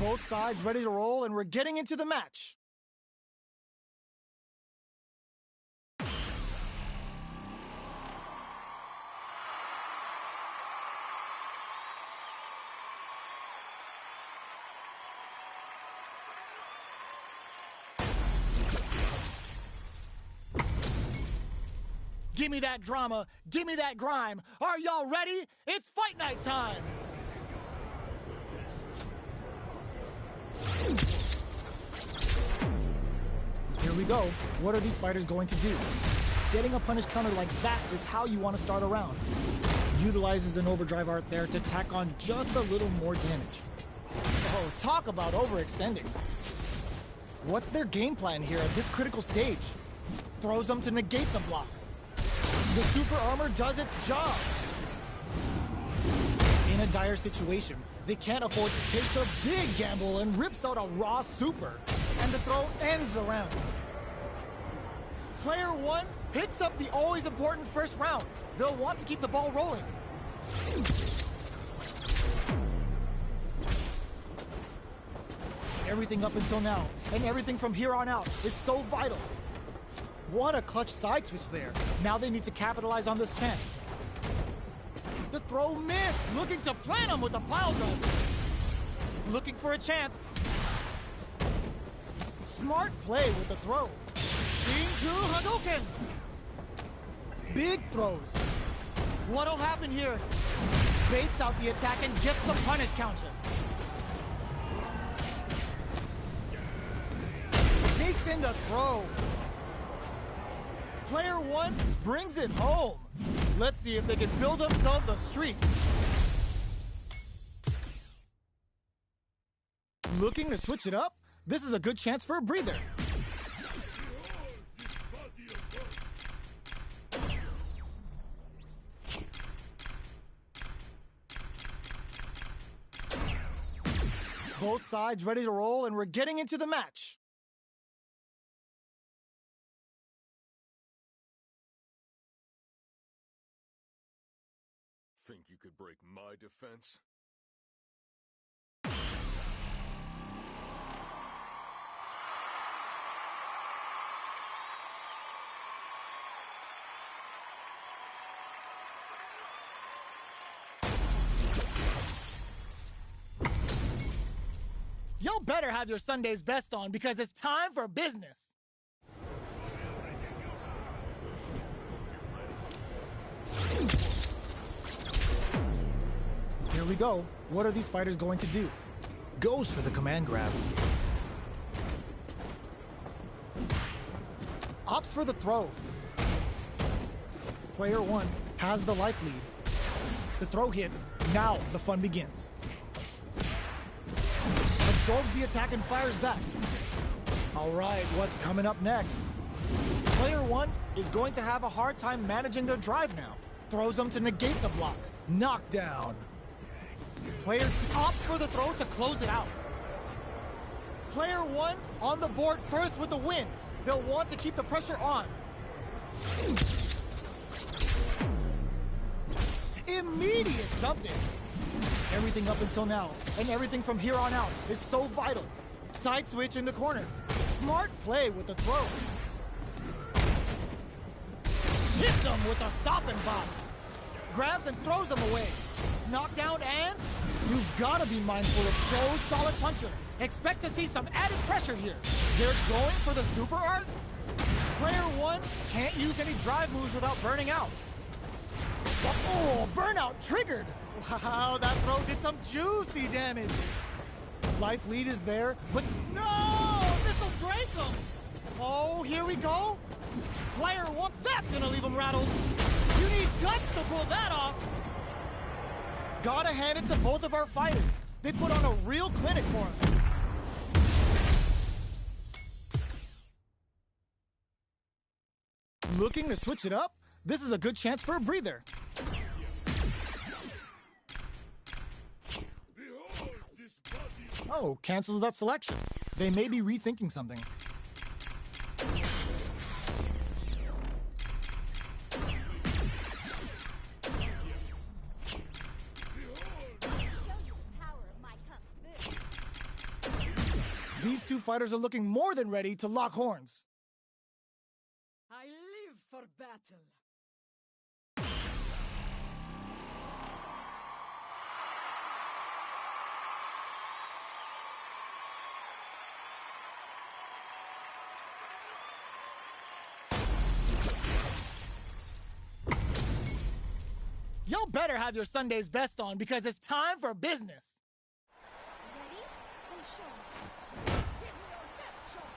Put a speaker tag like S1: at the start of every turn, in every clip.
S1: Both sides ready to roll, and we're getting into the match. Give me that drama, give me that grime. Are y'all ready? It's fight night time! Here we go. What are these fighters going to do? Getting a punish counter like that is how you want to start a round. Utilizes an overdrive art there to tack on just a little more damage. Oh, talk about overextending. What's their game plan here at this critical stage? Throws them to negate the block. The super armor does its job. In a dire situation, they can't afford to take a big gamble and rips out a raw super. And the throw ends the round. Player one picks up the always important first round. They'll want to keep the ball rolling. Everything up until now, and everything from here on out, is so vital. What a clutch side switch there. Now they need to capitalize on this chance. The throw missed, looking to plant him with a pile driver. Looking for a chance. Smart play with the throw. Shinku Hadouken! Big throws. What'll happen here? Baits out the attack and gets the punish counter. Sneaks in the throw. Player one brings it home. Let's see if they can build themselves a streak. Looking to switch it up? This is a good chance for a breather. Both sides ready to roll, and we're getting into the match.
S2: Think you could break my defense?
S1: Y'all better have your Sunday's best on because it's time for business. Here we go. What are these fighters going to do? Goes for the command grab. Opts for the throw. Player one has the life lead. The throw hits. Now the fun begins. Absorbs the attack and fires back. All right, what's coming up next? Player one is going to have a hard time managing their drive now. Throws them to negate the block. Knockdown. Player two opts for the throw to close it out. Player one on the board first with the win. They'll want to keep the pressure on. Immediate jump in. Everything up until now, and everything from here on out, is so vital. Side switch in the corner. Smart play with the throw. Hits him with a stop and bop. Grabs and throws him away. Knockdown, and you've got to be mindful of Pro's solid puncher. Expect to see some added pressure here. They're going for the super art. Player one can't use any drive moves without burning out. Oh, burnout triggered. Wow, that throw did some juicy damage. Life lead is there, but no, this'll break him. Oh, here we go. Player one, that's gonna leave him rattled. You need guts to pull that off. Gotta hand it to both of our fighters. They put on a real clinic for us. Looking to switch it up? This is a good chance for a breather. Oh, cancels that selection. They may be rethinking something. These two fighters are looking more than ready to lock horns.
S3: I live for battle.
S1: Y'all better have your Sunday's best on because it's time for business.
S3: Ready? And show. Give me your best shot.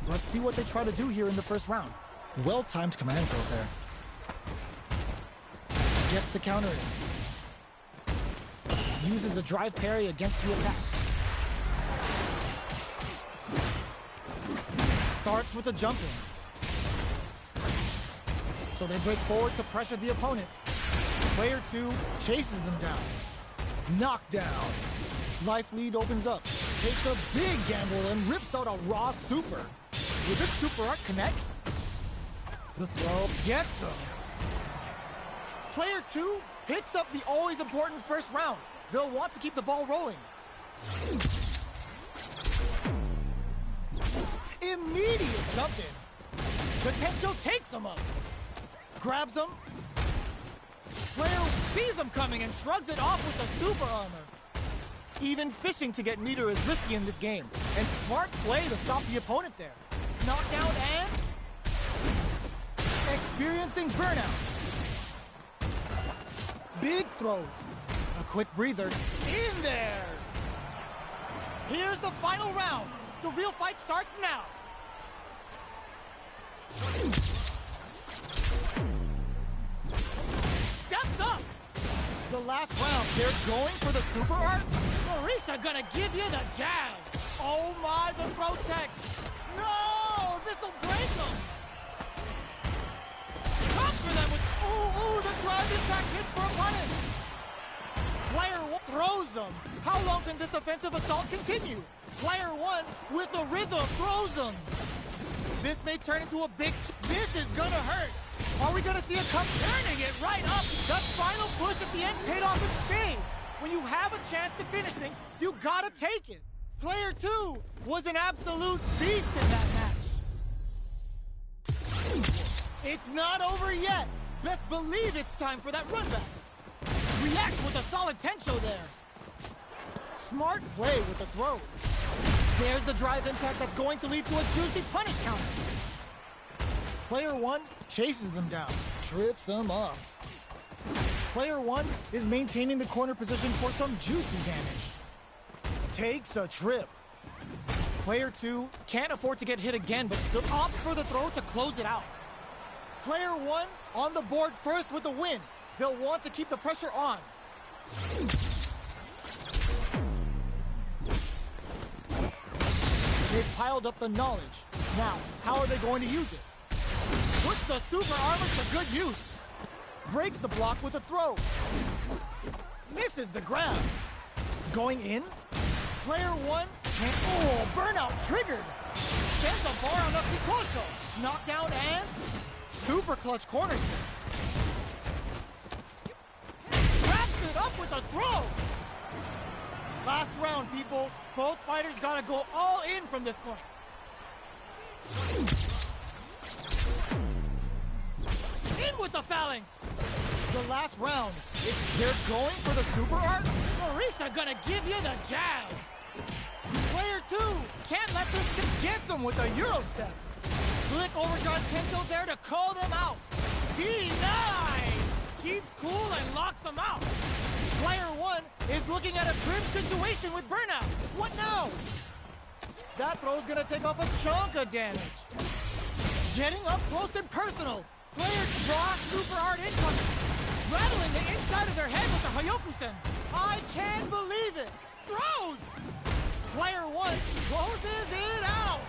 S1: Let's see what they try to do here in the first round. Well-timed command throw there. Gets the counter in. Uses a drive parry against the attack. Starts with a jump in. So they break forward to pressure the opponent. Player 2 chases them down. Knockdown. Life lead opens up. Takes a big gamble and rips out a raw super. Will this super art connect? The throw gets him. Player 2 picks up the always important first round. They'll want to keep the ball rolling. Immediate jump in. Potential takes him up. Grabs him. Player sees him coming and shrugs it off with the super armor. Even fishing to get meter is risky in this game. And smart play to stop the opponent there. Knockdown and experiencing burnout. Big throws. A quick breather. In there. Here's the final round. The real fight starts now. Steps up. The last round, they're going for the super art. Marisa gonna give you the jab. Oh my, the throw tech. No, this'll break them. Comes for them with, ooh, the drive impact hits for a punish. Player 1 throws them. How long can this offensive assault continue? Player 1 with the rhythm throws them. This may turn into a big, this is gonna hurt. Are we gonna see a cup turning it right up? That final push at the end paid off in spades. When you have a chance to finish things, you gotta take it. Player 2 was an absolute beast in that match. It's not over yet. Best believe it's time for that run back. Reacts with a solid tencho there. Smart play with the throw. There's the drive impact that's going to lead to a juicy punish counter. Player 1 chases them down, trips them up. Player 1 is maintaining the corner position for some juicy damage. Takes a trip. Player 2 can't afford to get hit again, but still opts for the throw to close it out. Player 1 on the board first with the win. They'll want to keep the pressure on. They've piled up the knowledge. Now, how are they going to use it? Puts the super armor to good use. Breaks the block with a throw. Misses the grab. Going in. Player 1 can't. Oh, burnout triggered. Sends a bar on a Picosho. Knockdown and super clutch corner switch. Wraps it up with a throw. Last round, people. Both fighters gotta go all in from this point. In with the phalanx. The last round. They're going for the super art. Marisa gonna give you the jab. Player 2 can't let this kid get them with a Euro step. Slick overdrive tenso there to call them out. Denied. Keeps cool and locks them out. Player 1 is looking at a grim situation with burnout. What now? That throw's gonna take off a chunk of damage. Getting up close and personal. Player draw super art incoming. Rattling the inside of their head with the Hayokusen. I can't believe it. Throws. Player 1 closes it out.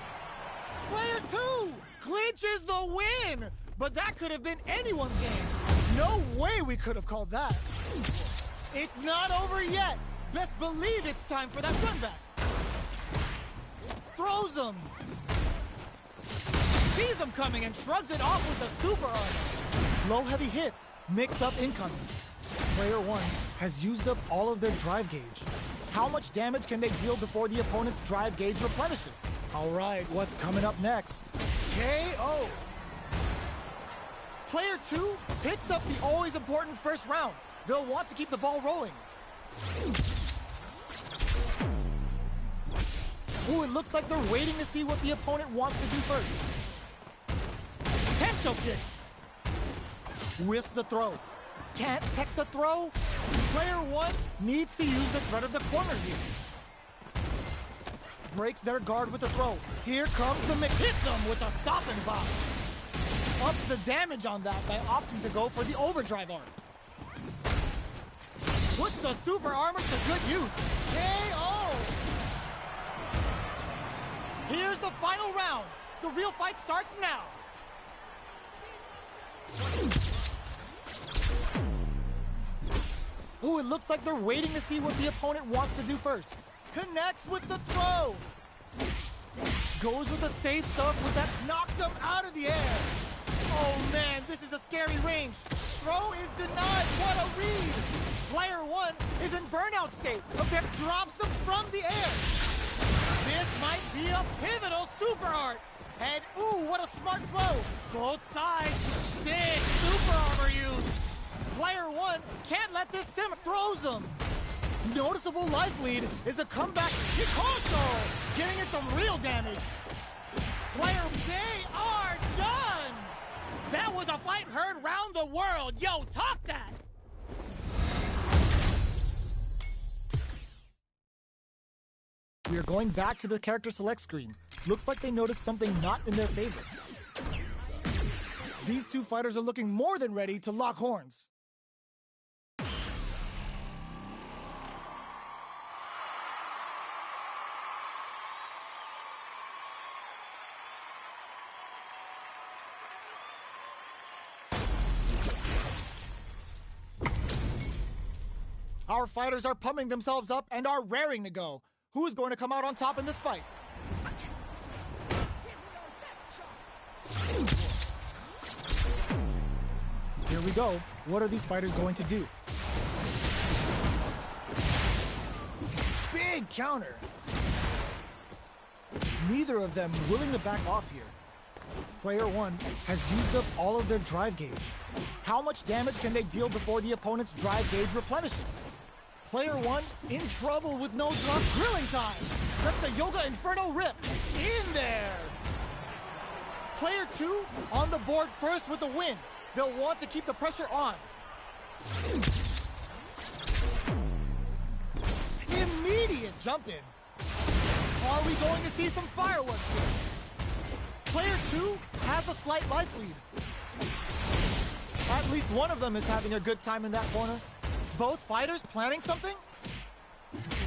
S1: Player 2 clinches the win. But that could have been anyone's game. No way we could have called that. It's not over yet. Best believe it's time for that run back. Throws him. Sees him coming and shrugs it off with the super armor. Low heavy hits. Mix up incoming. Player 1 has used up all of their drive gauge. How much damage can they deal before the opponent's drive gauge replenishes? All right, what's coming up next? KO! Player 2 picks up the always important first round. They'll want to keep the ball rolling. Ooh, it looks like they're waiting to see what the opponent wants to do first. Potential kicks. Whiffs the throw. Can't tech the throw. Player 1 needs to use the threat of the corner here. Breaks their guard with the throw. Here comes the mix. Hits them with a stop and bop. Ups the damage on that by opting to go for the overdrive arm. Puts the super armor to good use. KO! Here's the final round. The real fight starts now. Ooh, it looks like they're waiting to see what the opponent wants to do first. Connects with the throw. Goes with the safe stuff with that knocked him out of the air. Oh man, this is a scary range. Throw is denied. What a read. Player 1 is in burnout state. A bit drops them from the air. This might be a pivotal super art. And ooh, what a smart throw. Both sides. Sick super armor use. Player 1 can't let this sim throws them. Noticeable life lead is a comeback Picosso, giving it some real damage. Player, they are done. That was a fight heard round the world. Yo, talk that. We are going back to the character select screen. Looks like they noticed something not in their favor. These two fighters are looking more than ready to lock horns. Our fighters are pumping themselves up and are raring to go. Who is going to come out on top in this fight? Here we go. What are these fighters going to do? Big counter. Neither of them willing to back off here. Player 1 has used up all of their drive gauge. How much damage can they deal before the opponent's drive gauge replenishes? Player 1 in trouble with no drop. Grilling time. Let the Yoga Inferno rip. In there. Player 2 on the board first with the win. They'll want to keep the pressure on. Immediate jump in. Are we going to see some fireworks here? Player 2 has a slight life lead. At least one of them is having a good time in that corner. Both fighters planning something?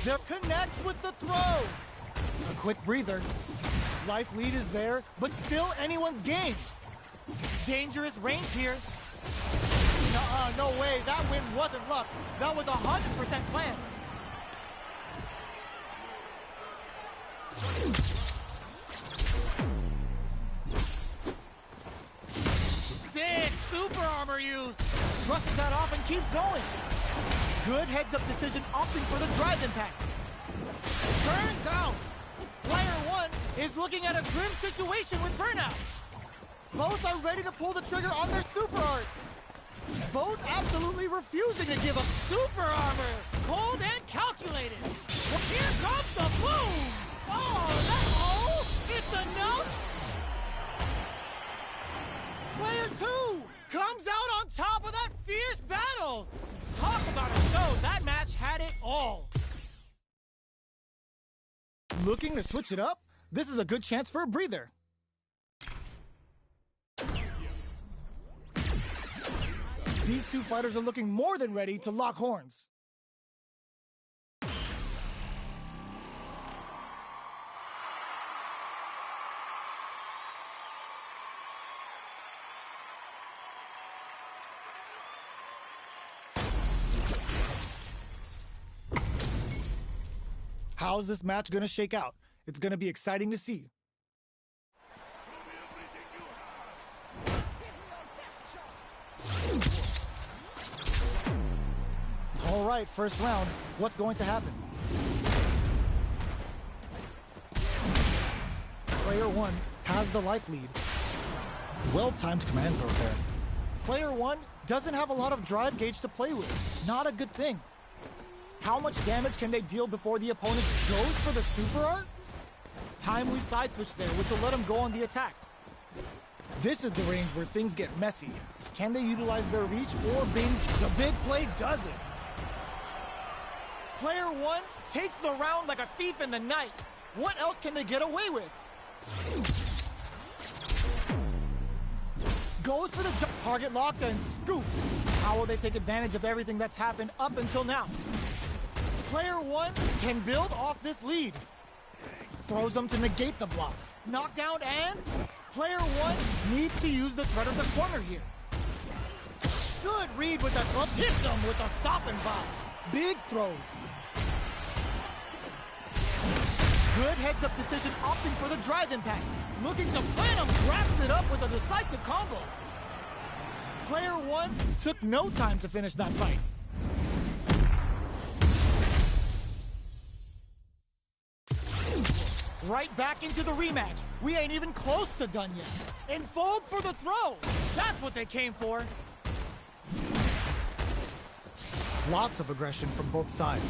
S1: There connects with the throw. A quick breather. Life lead is there, but still anyone's game. Dangerous range here. No way, that win wasn't luck. That was 100% planned. Sick super armor use. Brushes that off and keeps going. Good heads-up decision opting for the drive impact. Turns out, Player 1 is looking at a grim situation with burnout. Both are ready to pull the trigger on their super art. Both absolutely refusing to give up super armor. Cold and calculated. Well, here comes the boom. Oh, it's enough. Player 2 comes out on top of that fierce battle. Talk about a show. That match had it all. Looking to switch it up? This is a good chance for a breather. These two fighters are looking more than ready to lock horns. How's this match gonna shake out? It's gonna be exciting to see. All right, first round. What's going to happen? Player 1 has the life lead. Well-timed command throw there. Player 1 doesn't have a lot of drive gauge to play with. Not a good thing. How much damage can they deal before the opponent goes for the super art? Timely side switch there, which will let him go on the attack. This is the range where things get messy. Can they utilize their reach or binge? The big play does it. Player 1 takes the round like a thief in the night. What else can they get away with? Goes for the jump, target locked and scoop. How will they take advantage of everything that's happened up until now? Player 1 can build off this lead. Throws them to negate the block. Knockdown and player 1 needs to use the threat of the corner here. Good read with that club. Hits him with a stop and bomb. Big throws. Good heads-up decision, opting for the drive impact. Looking to plan him, wraps it up with a decisive combo. Player 1 took no time to finish that fight. Right back into the rematch. We ain't even close to done yet. And fold for the throw. That's what they came for. Lots of aggression from both sides.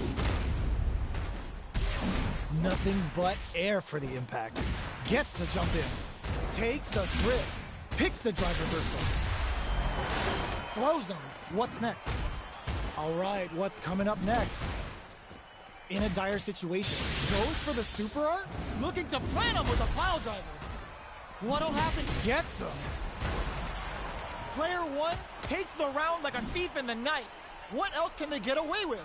S1: Nothing but air for the impact. Gets the jump in. Takes a trip. Picks the drive reversal. Throws him. What's next? All right, what's coming up next? In a dire situation. Goes for the super art? Looking to plant him with a pile driver. What'll happen? Gets him. Player 1 takes the round like a thief in the night. What else can they get away with?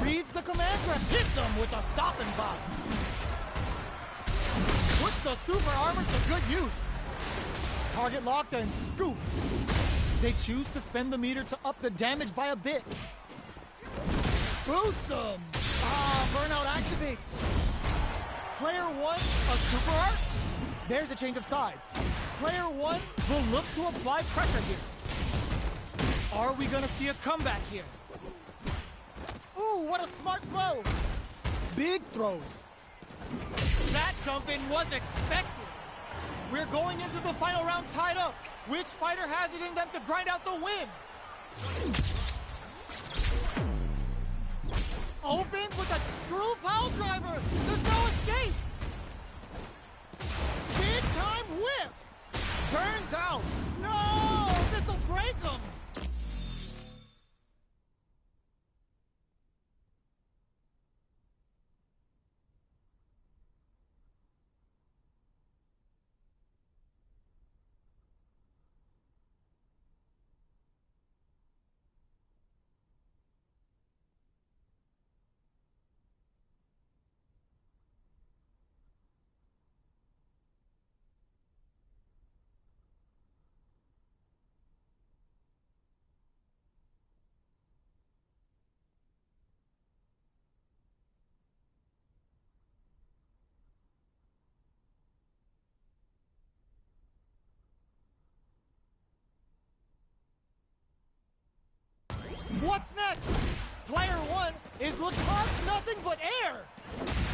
S1: Reads the command grab, hits him with a stop and bomb. Puts the super armor to good use. Target locked and scoop. They choose to spend the meter to up the damage by a bit. Boots him. Burnout activates. Player 1, a super art? There's a change of sides. Player 1 will look to apply pressure here. Are we gonna see a comeback here? Ooh, what a smart throw! Big throws. That jump in was expected. We're going into the final round tied up. Which fighter has it in them to grind out the win? Opens with a screw pile driver. There's no escape. Big time whiff. Burns out. No, this'll break him. What's next? Player 1 is looking hard, nothing but air.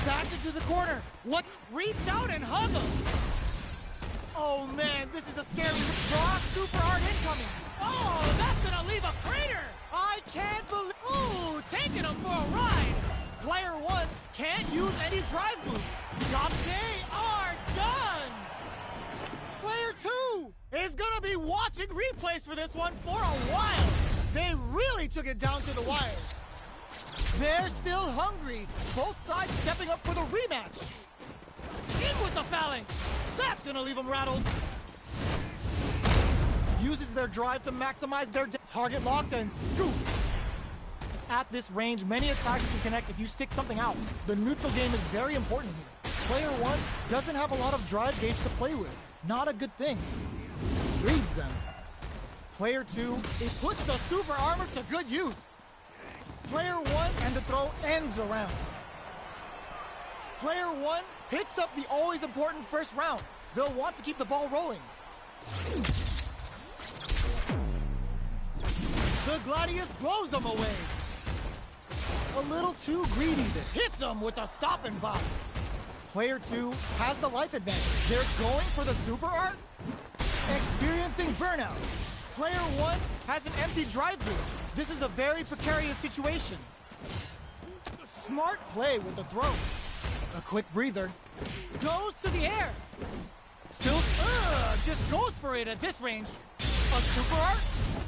S1: Back into the corner. What's reach out and hug him? Oh man, this is a scary raw super art incoming. Oh, that's gonna leave a crater. I can't believe. Ooh, taking him for a ride. Player 1 can't use any drive moves. They are done. Player 2 is gonna be watching replays for this one for a while. They really took it down to the wire. They're still hungry. Both sides stepping up for the rematch. In with the phalanx. That's gonna leave them rattled. Uses their drive to maximize their target locked and scoop. At this range, many attacks can connect if you stick something out. The neutral game is very important here. Player 1 doesn't have a lot of drive gauge to play with. Not a good thing. Reads them. Player 2, it puts the super armor to good use. Player 1 and the throw ends the round. Player 1 picks up the always important first round. They'll want to keep the ball rolling. Gladius blows them away. A little too greedy there. Hits them with a stopping bomb. Player 2 has the life advantage. They're going for the super art. Experiencing burnout. Player 1 has an empty drive gauge. This is a very precarious situation. Smart play with the throw. A quick breather. Goes to the air. Still, just goes for it at this range. A super art?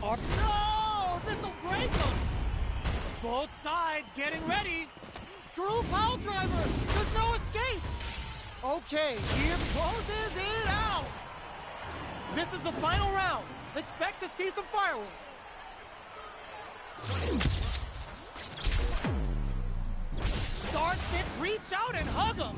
S1: Oh, no! This'll break them! Both sides getting ready. Screw pile driver! There's no escape! Okay, he closes it out! This is the final round. Expect to see some fireworks. Start it, reach out and hug him!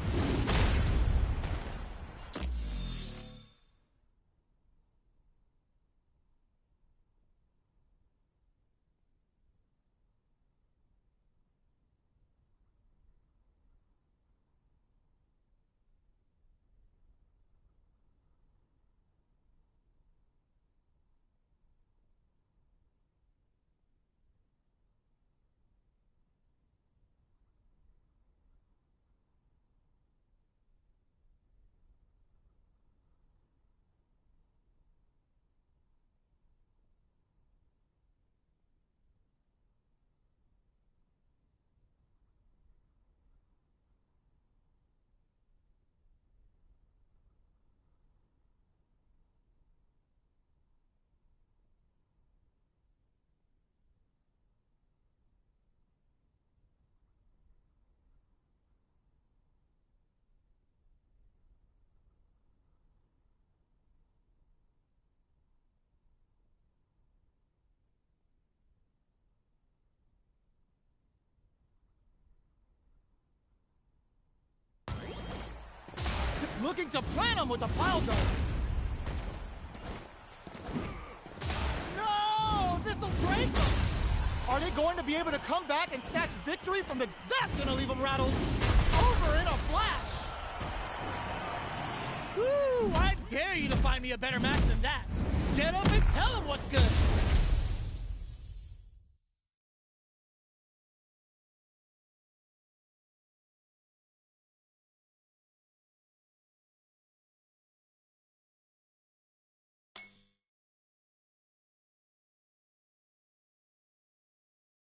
S1: Looking to plant him with a pile driver. No! This'll break them! Are they going to be able to come back and snatch victory from the... That's gonna leave them rattled! Over in a flash! Whew! I dare you to find me a better match than that! Get up and tell them what's good!